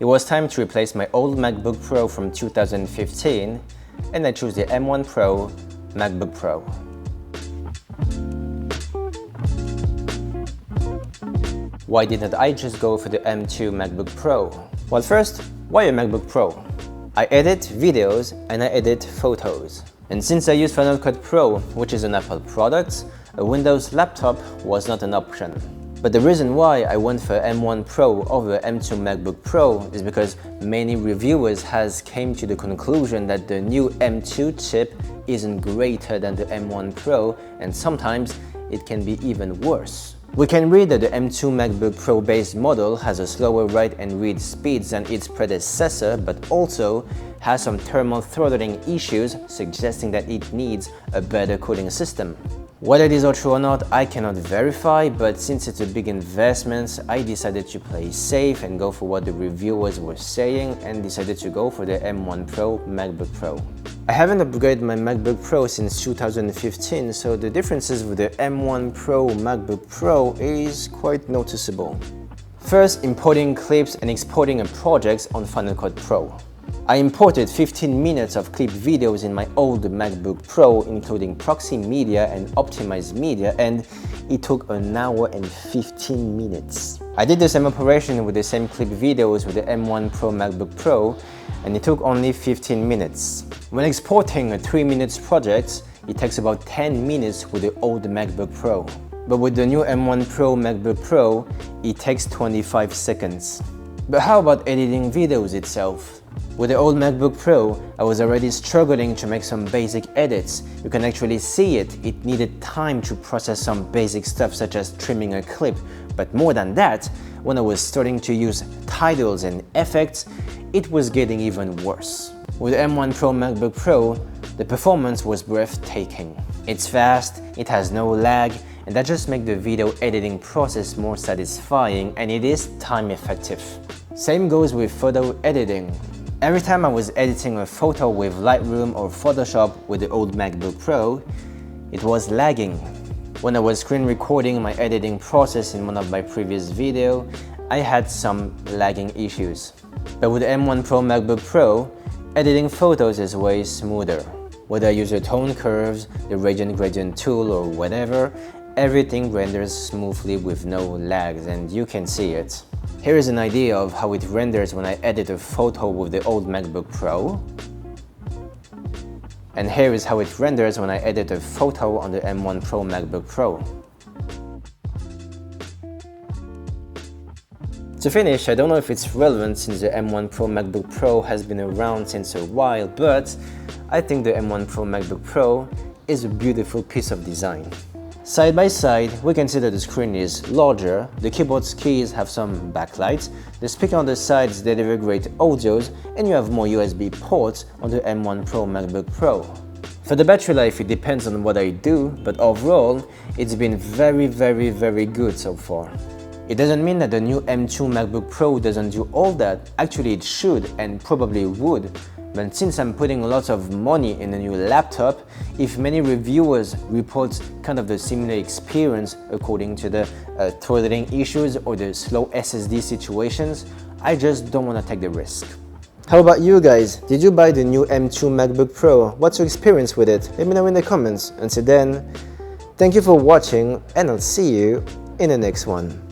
It was time to replace my old MacBook Pro from 2015, and I chose the M1 Pro MacBook Pro. Why didn't I just go for the M2 MacBook Pro? Well, first, why a MacBook Pro? I edit videos and I edit photos. And since I use Final Cut Pro, which is an Apple product, a Windows laptop was not an option. But the reason why I went for M1 Pro over M2 MacBook Pro is because many reviewers has came to the conclusion that the new M2 chip isn't greater than the M1 Pro, and sometimes it can be even worse. We can read that the M2 MacBook Pro based model has a slower write and read speeds than its predecessor, but also has some thermal throttling issues, suggesting that it needs a better cooling system. Whether this is true or not, I cannot verify, but since it's a big investment, I decided to play safe and go for what the reviewers were saying and decided to go for the M1 Pro MacBook Pro. I haven't upgraded my MacBook Pro since 2015, so the differences with the M1 Pro MacBook Pro is quite noticeable. First, importing clips and exporting a project on Final Cut Pro. I imported 15 minutes of clip videos in my old MacBook Pro, including proxy media and optimized media, and it took an hour and 15 minutes. I did the same operation with the same clip videos with the M1 Pro MacBook Pro, and it took only 15 minutes. When exporting a 3 minutes project, it takes about 10 minutes with the old MacBook Pro. But with the new M1 Pro MacBook Pro, it takes 25 seconds. But how about editing videos itself? With the old MacBook Pro, I was already struggling to make some basic edits. You can actually see it. It needed time to process some basic stuff such as trimming a clip. But more than that, when I was starting to use titles and effects, it was getting even worse. With the M1 Pro MacBook Pro, the performance was breathtaking. It's fast, it has no lag, and that just makes the video editing process more satisfying, and it is time effective. Same goes with photo editing. Every time I was editing a photo with Lightroom or Photoshop with the old MacBook Pro, it was lagging. When I was screen recording my editing process in one of my previous videos, I had some lagging issues. But with the M1 Pro MacBook Pro, editing photos is way smoother. Whether I use the tone curves, the gradient tool or whatever, everything renders smoothly with no lags, and you can see it. Here is an idea of how it renders when I edit a photo with the old MacBook Pro. And here is how it renders when I edit a photo on the M1 Pro MacBook Pro. To finish, I don't know if it's relevant since the M1 Pro MacBook Pro has been around since a while, but I think the M1 Pro MacBook Pro is a beautiful piece of design. Side by side, we can see that the screen is larger, the keyboard's keys have some backlights, the speaker on the sides deliver great audios, and you have more USB ports on the M1 Pro MacBook Pro. For the battery life, it depends on what I do, but overall, it's been very good so far. It doesn't mean that the new M2 MacBook Pro doesn't do all that. Actually, it should and probably would. But since I'm putting lots of money in a new laptop, if many reviewers report kind of the similar experience according to the throttling issues or the slow SSD situations, I just don't want to take the risk. How about you guys? Did you buy the new M2 MacBook Pro? What's your experience with it? Let me know in the comments. Until then, thank you for watching, and I'll see you in the next one.